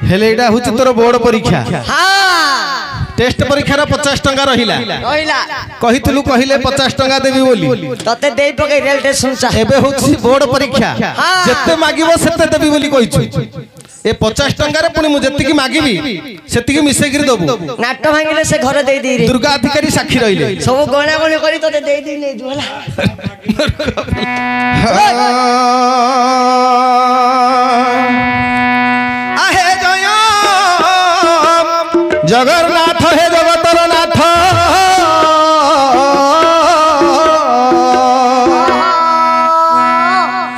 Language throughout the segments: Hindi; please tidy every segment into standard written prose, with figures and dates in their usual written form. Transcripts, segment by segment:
हेले एटा हुची तोर बोर्ड परीक्षा हाँ टेस्ट परीक्षा 50 टंका रहिला रहिला कहितलु कहिले 50 टंका देबी बोली तते देई पके रेल स्टेशन चा एबे हुची बोर्ड परीक्षा जत्ते मागिबो सेते देबी बोली कहिछु ए 50 टंका रे पुनी मु जत्ती की मागिबी सेती की मिसे गिर दबु नाट भांगिले से घर देई दी रे दुर्गा अधिकारी साक्षी रहिले सब गणा गणी करी तते देई दी नै दुला आहे जय जगन्नाथ हे जगतर नाथ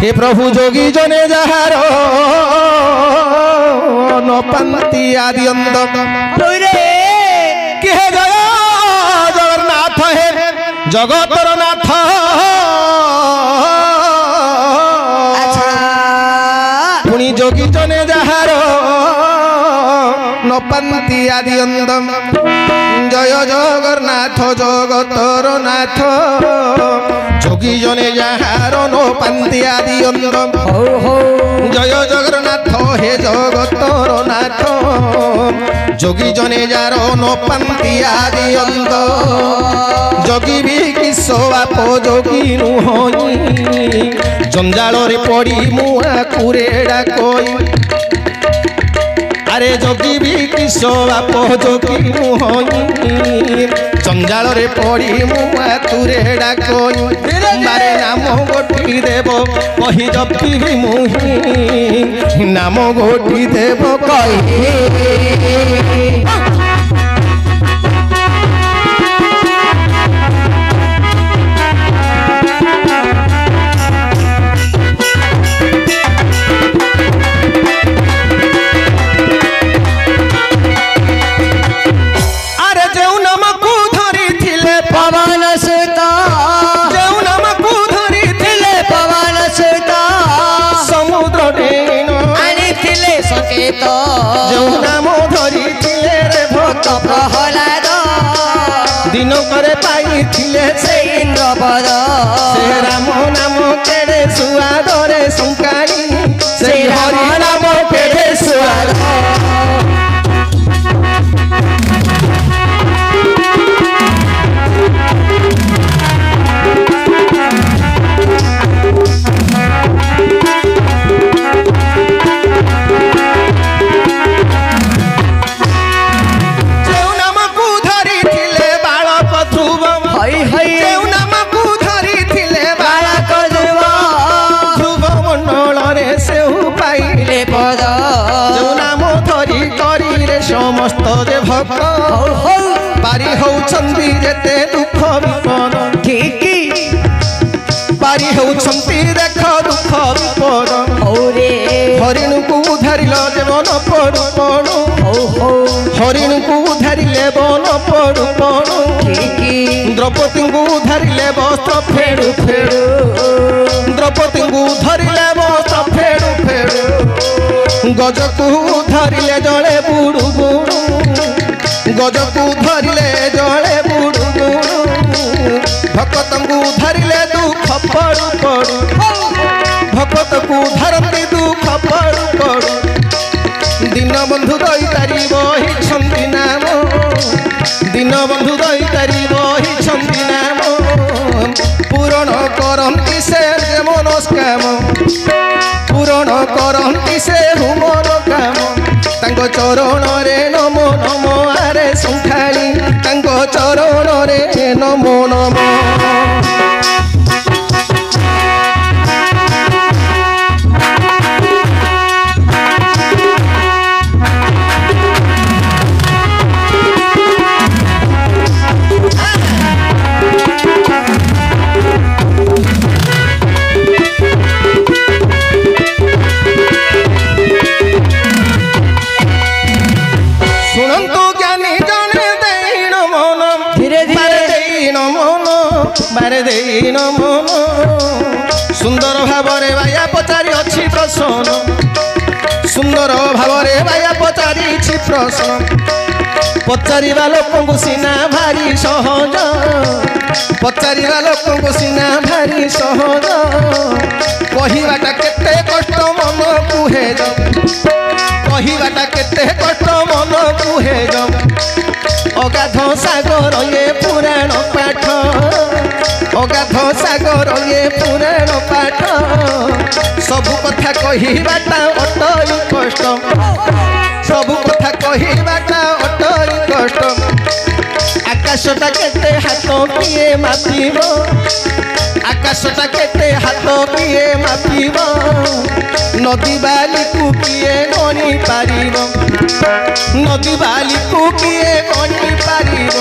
हे प्रभु जोगी जने जहार न पंती आदि अंत रे कि हे जय जगन्नाथ हे जगतर नाथ अच्छा पुणी जोगी जने जहार न पंती आदि अंतम जय जगन्नाथ जगतर नाथ जोगी जने जहार न पंती आदि अंतम हो हो जय जगन्नाथ हे जगतर नाथ जोगी जने जार न पंती आदि अंत जोगी भी किसो बाप जोगी नुहई जंजाल रे पड़ी मुआ कुरेड़ा कोई अरे जोगी भी किसो बाप जोगी नुहई जंजाल रे पड़ी मुआ कुरेड़ा कोई मारे नाम गोटी देव कही जपी भी मुही नाम गोटी देव कही दिन करे पाई थिले से इंद्रपद से राम नाम केड़े सुआदरे संकारी से हरि नाम केड़े सुआद समस्त जे भक्त पारी होउछंती जेते दुख विपद ठीक पारी होउछंती देख दुख विपद ओरे हरिण को धरिल जे मन पडु पडु हरिण को धरिले बन पडु पडु ठीक द्रौपदी को धरिले वस्त्र फेडु फेडु द्रौपदी को धरिले वस्त्र फेडु फेडु गज को धरिले जड़े बुड़ू बुड़ू गज को धरिले जड़े बुड़ू बुड़ू भक्त को धरिले दुख पड़ू पड़ू भक्त को धरती दुख पड़ू पड़ू दिन बंधु दई तारी बही छंदी नाम दिन बंधु दई तारी बही छंदी नाम पूरण करंती से मनस्काम पूरण करंती से हुमर काम तांको चरण रे नमो नमो आरे संखाली तांको चरण रे नमो नमो बारे देन मन सुंदर भावरे बाया पचारि अछि प्रश्न सुंदर भावरे बाया पचारि प्रश्न पचारिबा लोकंकु सिना भारी सहज पचारिबा लोकंकु सिना भारी सहज कहिबाटा केते कष्ट मन कुहे कहिबाटा केते कष्ट मन कुहे अगाध सागर ये पुराण पाठ अगाध सागर ये पुराण पाठ सबु कथा कहिबाटा अटई कष्ट सबु कथा कहिबाटा अटई कष्ट आकाशटा केते हाथ किए मापिब आकाशटा केते हाथ किए मापिब नदी बाली को किए गणी पारिब नदी बाली को किए गणी पारिब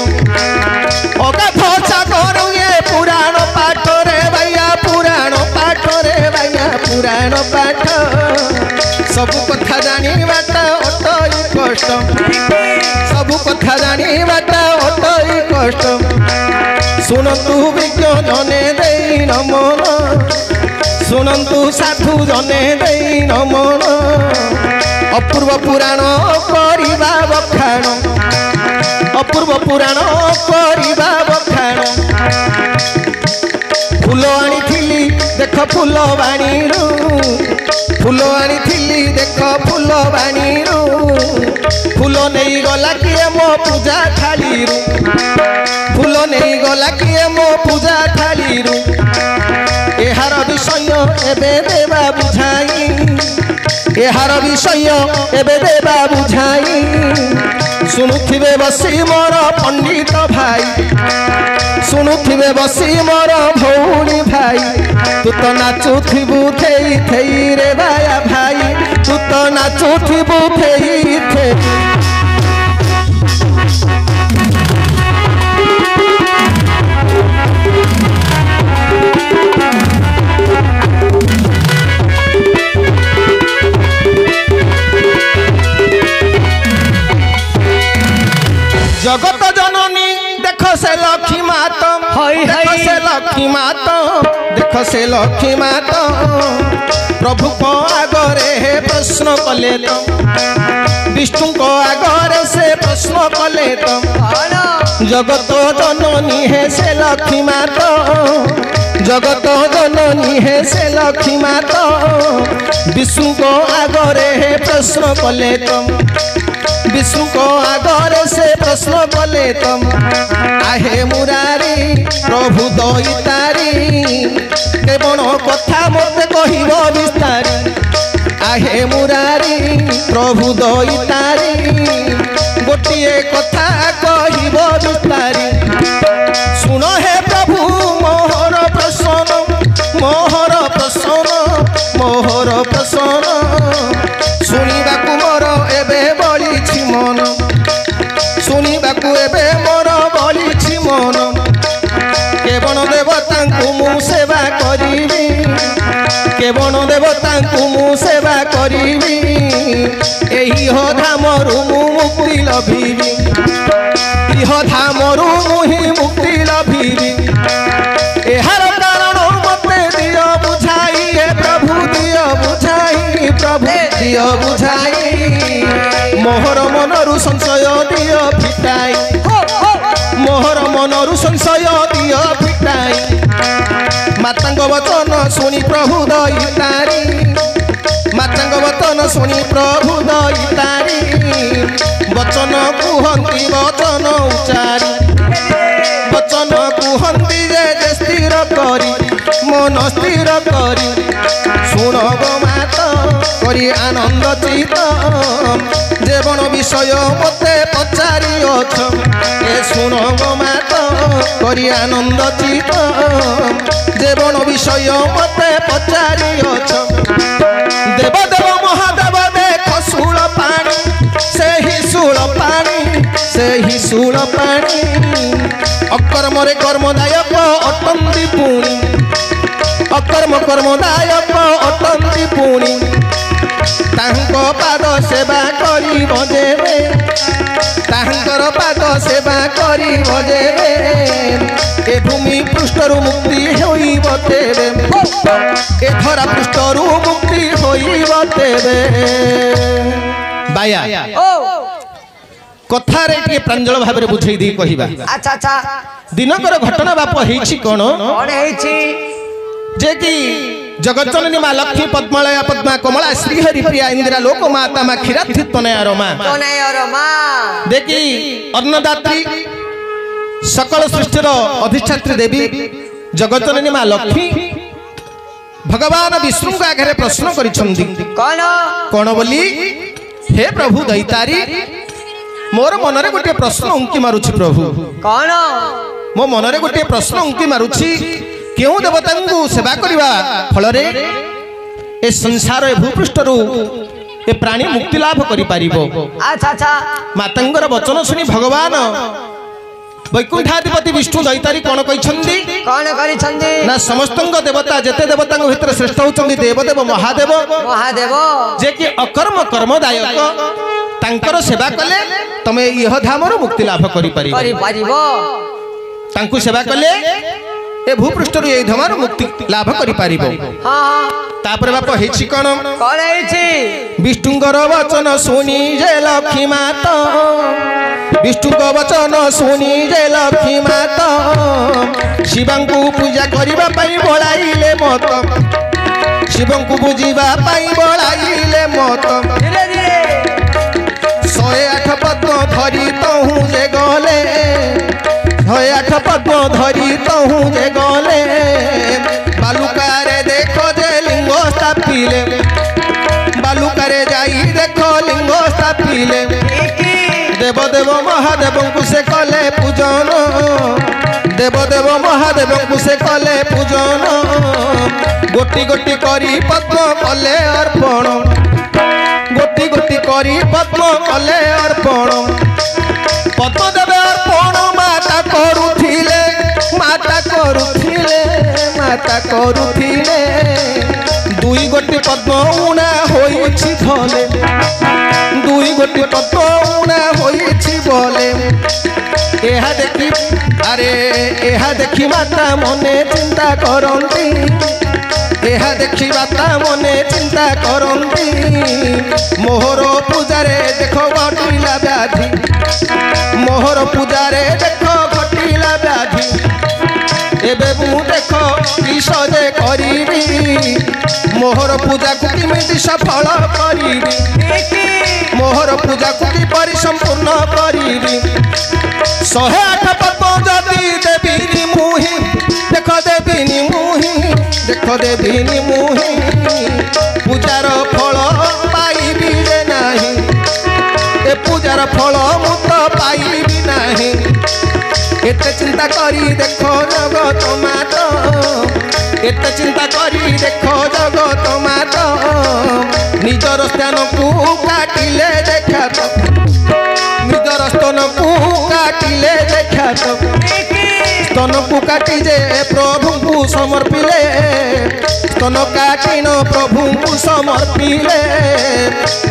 अगाध सागर ये पुराण पाठ रे भैया पुराण पाठ रे भैया पुराण पाठ सबु कथा जानिबाटा अटई कष्ट सबु कथा जानिबाटा अटई कष्ट शुणतु विज्ञ जने देई नमन शुणतु साधु जने देई नमन अपूर्व पुराण करिबा बखाण अपूर्व पुराण करिबा बखाण फूल आनी देख फूल बाणी फूल आनी देख फूल बाणी फूल नहीं गला किए मो पूजा थाली फूल नहीं गला किए मो पूजा थाली एहार विषय एबे देवा बुझाई एहार विषय एबे देवा बुझाई शुणुथिबे बसी मोर पंडित भाई शुणुथिबे बसी मोर भौणी भाई तू तो नाचुथिबु थेई थेई रे बाया भाई तू तो नाचुथिबु थेई थेई जगत जननी देख से लक्ष्मी मात देख से लक्ष्मी मात देख से लक्ष्मी मात प्रभु को आगरे हे प्रश्न कले तो विष्णु को आगरे से प्रश्न कले तो जगत जननी है से लक्ष्मी मात जगत जननी है से लक्ष्मी मात विष्णु को आगरे हे प्रश्न कले तो विष्णु को आगरे से प्रश्न कले तम आहे मुरारी प्रभु दईतारी केवण कथा मते कहिब विस्तारी आहे मुरारी प्रभु दईतारी गोटिए कथा कहिब विस्तारी सुन हे प्रभु मोहर प्रसन्न मोहर प्रसन्न मोहर प्रसन्न शुणिबाकु मोर एबे बलिछि मन शुणिबाकु एबे मोर बलिछि मन केवण देवतांकु मु सेवा करिबी केवण देवतांकु मु सेवा करिबी एही हो धामरु मु मुक्ति लभिबी इह धामरु मु ही मुक्ति लभिबी एहार कारण मते दियो बुझाई हे प्रभु दियो बुझाई प्रभु दियो बुझाई मोहर मनरु संशय दियो फिटाई मोहर मनरु संशय दियो फिटाई मातांग वचन सुनी प्रभु दईतारी मातांग वचन सुनी प्रभु दईतारी वचन कुहंती वचन उच्चारी वचन कुहंती जे स्थिर करी मन स्थिर करी शुण गो मात करी आनंद चित जेवण विषय मते पचारि अछ ए शुण गो मात करी आनंद चित जेवण विषय मते पचारि अछ देव देव महादेव देख शूल पानी से ही शूल पानी से ही शूल पानी अकर्मरे कर्मदायक अटंती पुणी अकर्म कर्मदायक अटंती पुणी तांको पाद सेवा करी बजेबे तांकर पाद सेवा करी बजेबे ए भूमि पृष्ठरु मुक्ति होइब तेबे ए धरा पृष्ठरु मुक्ति होइब तेबे बाया कथारे टिके प्रांजल भाबरे बुझेई दी कहिबा। अच्छा अच्छा दिनकर घटना बाप हेछि कोन कौन है जे कि जगज्जननी मां लक्ष्मी पद्मालया पद्मा कमला श्रीहरि प्रिया इंदिरा लोक माता मां क्षीराब्धि तनया रमा कौन है और माँ देखी अन्नदात्री सकल सृष्टिर अधिष्ठात्री देवी जगज्जननी मां लक्ष्मी भगवान विष्णु का आगे प्रश्न करिछंदी कौन कोन बोली हे प्रभु दैतारी मोर मनरे गोटे प्रश्न उंकी मारुछि प्रभु कौन मो मनरे गोटे प्रश्न उंकी मारुछि केउ देवता को सेवा करवा फल रे ए संसार ए भूपृष्ठ रु ए प्राणी मुक्ति लाभ करि पारिबो। अच्छा अच्छा मातंगर वचन सुनी भगवान वैकुंठाधिपति विष्णु दैतारी कोन कहिछंदी कौन करी छंदी ना समस्तंग देवता जेते देवता भितर श्रेष्ठ होचंदी देवदेव महादेव महादेव जे कि अकर्म कर्मदायक तांकर सेवा कले तमे यह धामर मुक्ति लाभ करि पारिबो करी पारिबो तांकु सेवा कले ए भूपृष्ठ रु ए धामर मुक्ति लाभ करि पारिबो। हाँ तापर बाप हेछि कोन कौन है विष्णुंकर वचन सुनी जे लक्ष्मी माता विष्णुक वचन सुनी जे लक्ष्मी माता शिवंकु पूजा करिबा पई बोलाइले मत शिवंकु पूजिबा पई बोलाइले मत धीरे धीरे 108 पद्म धरी तहु जे गले 108 पद्म धरी तहु जे गले बालुकारे देखो जे लिंग स्थापिले बालुकारे जाई देखो लिंग स्थापिले देवदेव महादेव को से कले पूजन देवदेव महादेव को से कले पूजन गोटी गोटी करी पद्म कले अर्पण गोटी गोटी करी पद्म कले अर्पण पद्म देवे अर्पण माता करुथिले माता करुथिले माता करुथिले दुई गोटी पद्म उणा होइछि धले दुई गोटी पद्म उणा होइछि बोले एहा देखी अरे एहा देखी माता मने चिंता करंती एहा देखी माता मने चिंता करंती मोहर पूजारे देखो घटिला व्याधि मोहर पूजारे देखो घटिला व्याधि एबे मु देखो किस जे करिबी मोहर पूजा को किमिति सफल करिबी मोहर पूजा को किपरि संपूर्ण करिबी 108 पद्म जदि देवी मुहि देखो देवी मुहि देखो देवी मुहि पूजार फल पाइबी जे नाही ए पूजार फल मु तो पाइबी नाही एते चिंता करी देखो जगत माता एते चिंता करी देखो जगत माता निजर स्थान को काटिले देखा तो निजर स्थान को काटिले देखा तो स्तन को काटी जे प्रभु को समर्पिले स्तन काटिन प्रभु को समर्पिले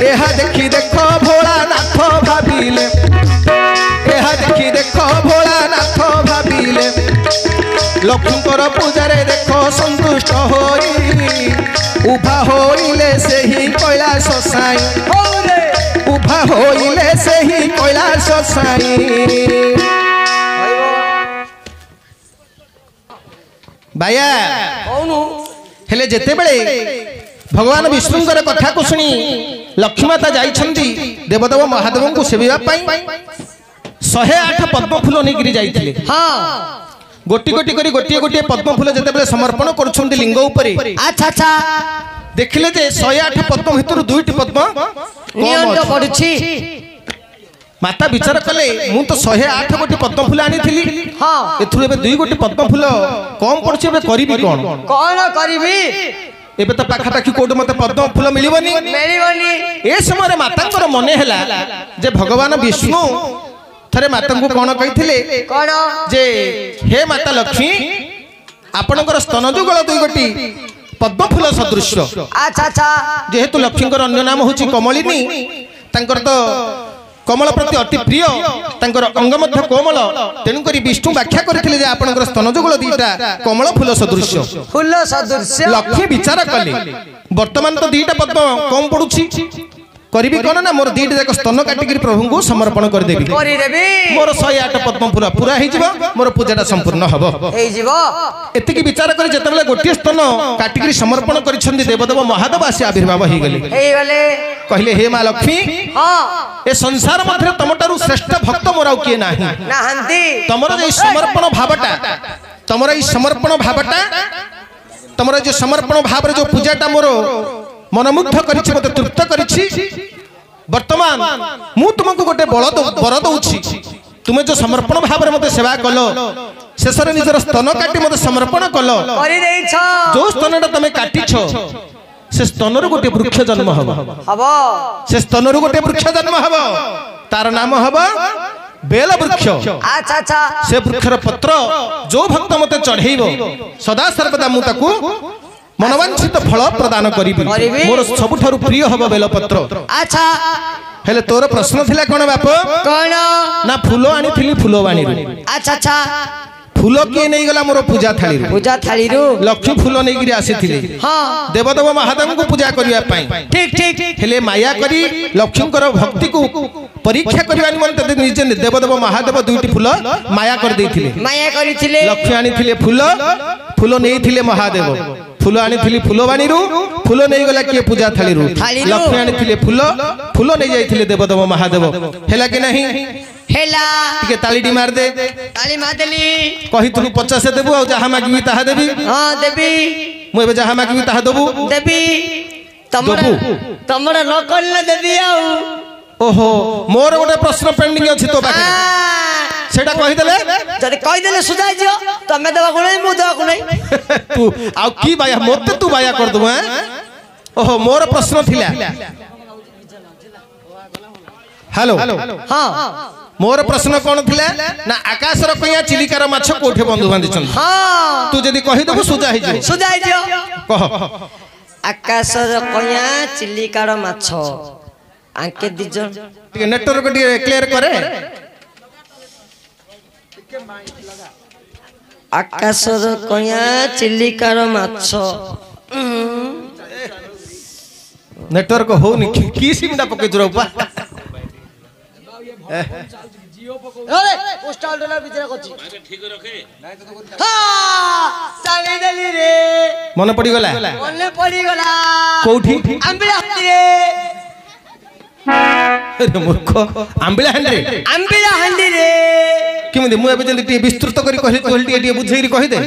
एहा देखी देखो भोलानाथ भाबिले एहा देखी देखो भोलानाथ भाबिले लक्ष्मीकर पूजारे देखो संतुष्ट होई उभा होइले सेही कैलाश साई उभा होइले सेही कैलाश साई बाया हेले जेते बेले भगवान विष्णुंकर कथा को सुनी लक्ष्मी माता जाइछंती देवदेव महादेव को सेविबा पई 108 पद्म फूल नेगिरी जाइथिले। हाँ गोटी गोटी करी गोटी गोटी पद्म फूल जेते बेले समर्पण करछंती लिंग उपरे अच्छा अच्छा देखिले जे 108 पद्म भितर दुईटी पद्म नियंत्रण पड़ुछि माता विचार कले मु तो 108 गोटी पद्म फूल आनी थिली हाँ एथुर एबे दुई गोटी पद्म फूल कम पड़छि एबे करिबी कोन कौन करिबी एबे तो पाखा पाखी कोड मते पद्म फूल मिलिबनी मिलिबनी ए समय मातांकर मने हैला जे भगवान विष्णु थरे माता को कोन कहिथिले कौन जे हे माता लक्ष्मी आपनकर स्तन जुगल दुई गोटी पद्म फूल सदृश अच्छा अच्छा जेहेतु लक्ष्मीकर अन्य नाम होची कमलिनी तांकर तो कमल प्रति अति प्रिय तांकर अंग मध्य कोमल तेणु करी विष्णु व्याख्या करथिले जे आपनकर स्तन जुगल दीटा कमल फूल सदृश फूल सदृश लक्ष्मी विचार कले वर्तमान तो दीटा पद्म कम पड़ुछि करिबी कोन ना मोर दीट जाक स्तन काटिक प्रभु को समर्पण कर देबी मोर 108 पद्म फूल पूरा ही जीव मोर पूजाटा संपूर्ण हबो एतिकी विचार कर जतबेले गोटे स्तन काटिक समर्पण करिसंदी देवदेव महादेव आसी आविर्भाव ही गले कहले हे मां लक्ष्मी ए संसार मध्य तमटारु श्रेष्ठ भक्त मोर आउ किए नाही तमर जे समर्पण भावटा तमर ई समर्पण भावटा तमर जे समर्पण भाव रे जो पूजाटा मोर मनमुग्ध करिछि मते तृप्त करिछि वर्तमान मु तुमको गोटे बर दउछि तुमे जो समर्पण भाव रे मते सेवा कलो शेषरे निजर स्तन काटी मते समर्पण कलो करि देइछ जो स्तनटा तमे काटिछो से स्तनरु गोटे वृक्ष जन्म हबो से स्तनरु गोटे वृक्ष जन्म हबो तार नाम हबो बेल वृक्ष अच्छा अच्छा से वृक्षर पत्र जो भक्त मते चढ़ेइबो सदा सर्वदा मु ताकू मनवांछित फल प्रदान करिबी मोर सबुठारु प्रिय हबो बेल पत्र अच्छा हेले तोर प्रश्न थिला कोन बाप कोन ना फूलो आनी थिली फूलवाणी रू अच्छा अच्छा फूल किए नहीं गला मोर पूजा थाली रू लक्ष्मी फूल नहीं गिरी आसी थिले हां देवदेव महादेव को पूजा करिया पाई ठीक ठीक हेले माया करी लक्ष्मी कर भक्ति को परीक्षा करबा निमंते निजे देवदेव महादेव दुईटी फूल माया कर देथिले माया करिथिले लक्ष्मी आनी थिले फूल नहीं थिले महादेव फूल आनी थिली फूलवाणी रू फूल नहीं गला किए पूजा थाली रू लक्ष्मी आनी थिले फूल नहीं जाइथिले देवदेव महादेव हेला कि नहीं हेला टिके तालीटी मार दे ताली मार देली कहि तू 50 देबू आ जहा मागबी ताहा देबी हां देबी मु एबे जहा मागबी ताहा देबू देबी तमरा न करले देबी आ ओहो मोर गोटे प्रश्न पेंडिंग अछि तो बाकी सेटा कहि देले जदि कहि देले सुजाई जियो तमे देबा को नहीं मु देबा को नहीं तू आ की बाया मते तू बाया कर दबो हैं ओहो मोर प्रश्न थिला हेलो हां मोर प्रश्न कौन थिला ना आकाशर कहिया चिलिकार माछ कोठे बंधु बांधी छन हां तू जदी कहि देबो सुजा हिजो कह आकाशर कहिया चिलिकार माछ आंके दिजो ठीक नेटवर्क टिके क्लियर करे आकाशर कहिया चिलिकार माछ नेटवर्क होनी की सिमडा पके जुरबा अरे पोस्टल डॉलर बिचरा कोची ठीक रखे हां सानी देली रे मन पड़ी गला कोठी आंबिला रे अरे मूर्ख आंबिला हंडी रे किमि मु एबे जंती विस्तृत करी कहि कोल्टी एटी बुझेरी कहि दे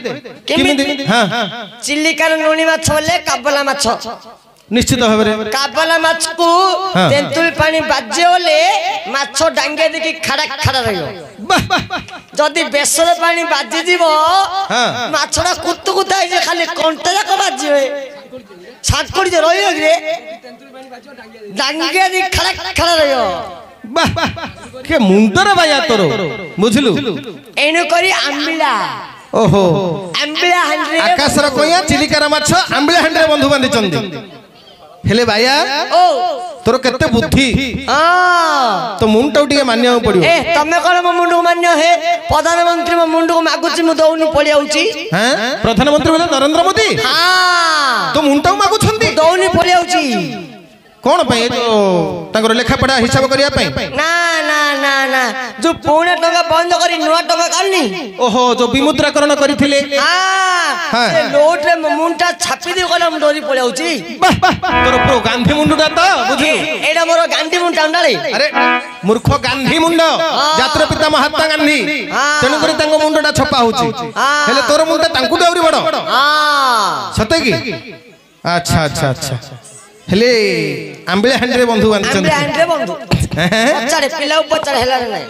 किमि हां चिल्लिकार नोनी माछ बोले काबला माछ निश्चित भाव में काबला माछ को तेंतुल पानी बाजे ओले माछ डांगे देखि खड़ा खड़ा रहियो जदी बेसर पानी बाजे जीवो माछडा कुत्तु कुताई जे खाली कंटा जाक बाजिवे छाट करी जे रहियो रे तेंतुल पानी बाजियो डांगे देखि खड़ा खड़ा रहियो के मुंडर बाया तोरो बुझलु एनु करी आंबिला ओहो आंबिला हंड्रे आकाशर कोया चिलिकार माछ आंबिला हंड्रे बंधु बांधी चंदी हेले भाइया ओ तोर केते बुद्धि हां तो मुंड उटिके मान्य पड़ियो ए तमे कोन म मुंड मान्य हे प्रधानमंत्री म मुंड को मागुची मु दउनी पड़ी आउची हैं प्रधानमंत्री बोले नरेंद्र मोदी हां तो मुंड मागु छंदी दउनी पड़ी आउची कोन पय जो तांगर लेखा पढ़ा हिसाब करिया पय ना ना ना ना जो पुणे टका बंद करी नुवा टका कानी ओहो जो विमुद्राकरण करिथिले हां से नोट रे मुंडा छापी दे कोला डोरी पड़ी आउची तोर प्रो गांधी मुंडा तो बुझी एडा मोर गांधी मुंडा डाले अरे मूर्ख गांधी मुंड जातिर पिता महात्मा गांधी तेनु करी तांगो मुंडा छपा होची हेले तोर मुंडा तांकु देउरी बड हां सते की अच्छा अच्छा अच्छा हेले आंबिले हंड्रे बंधु बांधछन आंबिले हंड्रे बंधु पचाड़े पिला पचाड़े हेला नै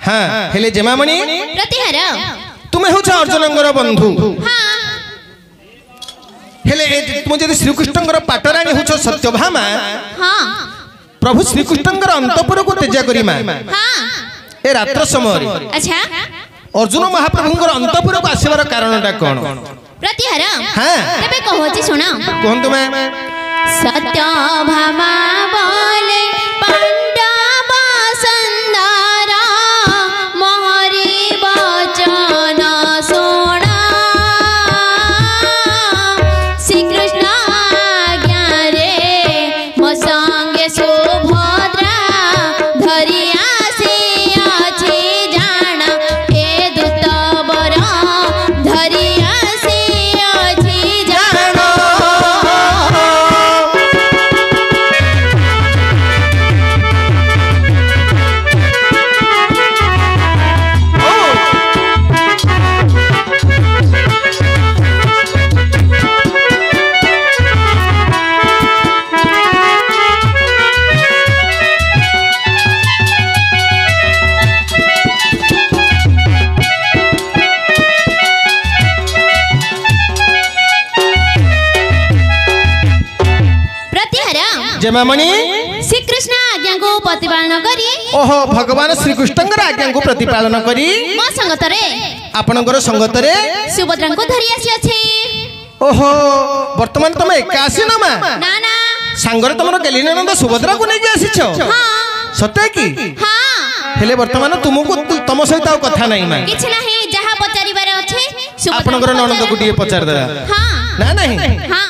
हां हेले जेमामणि प्रतिहार तुमे हो छ अर्जुनंगर बंधु हां हेले तुम जदि श्री कृष्णंगर पाटराणी हो छ सत्यभामा हां प्रभु श्री कृष्णंगर अंतपुर को तेजा करी मा हां ए रात्र समय अच्छा अर्जुन महाप्रभुंगर अंतपुर को आसीबार कारणटा कोन प्रतिहार हां तबे कहछि सुना कोन तुमे सत्यभामा बोले पांडव संदारा मोहरी वचन सुना श्री कृष्ण आज्ञा रे जमामणि श्रीकृष्ण आज्ञा को प्रतिपालन करी ओहो भगवान श्रीकृष्णଙ୍କର आज्ञाକୁ प्रतिपालन କରି मो संगतरे आपणଙ୍କର संगतरे सुभद्रा को धरी आसी अछि ओहो वर्तमान तुम एका आसीन मा ना ना सांगरे तुमर गेलिनंद सुभद्रा को नेकी आसीछ हां सत्य की हां हेले वर्तमान तुमको तुम सहित आ कथा नाही मा किछ नाही जहा पचारिबारे अछि आपणଙ୍କର ननद को टिए पचार देला हां ना नहीं हां